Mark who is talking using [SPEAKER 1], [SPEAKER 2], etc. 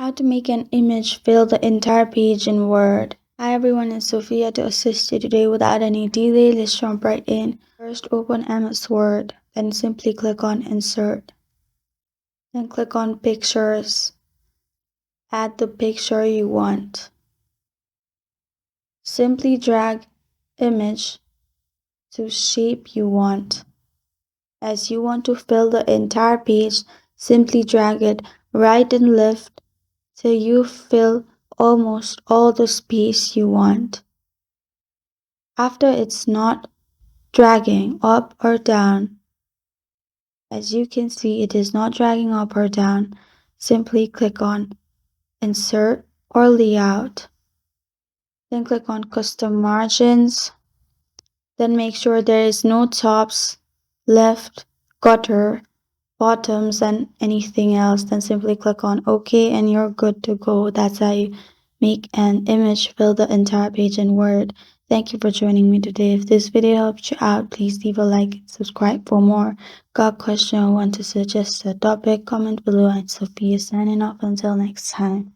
[SPEAKER 1] How to make an image fill the entire page in Word. Hi everyone, it's Sophia to assist you today. Without any delay, let's jump right in. First, open MS Word, then simply click on Insert. Then click on Pictures. Add the picture you want. Simply drag image to shape you want. As you want to fill the entire page, simply drag it right and left till you fill almost all the space you want. After it's not dragging up or down, as you can see it is not dragging up or down, simply click on Insert or Layout. Then click on Custom Margins. Then make sure there is no tops, left, gutter, bottoms, and anything else. Then simply click on OK and you're good to go. That's how you make an image fill the entire page in Word. Thank you for joining me today. If this video helped you out, please leave a like and subscribe for more. Got a question or want to suggest a topic? Comment below. And Sophia signing off until next time.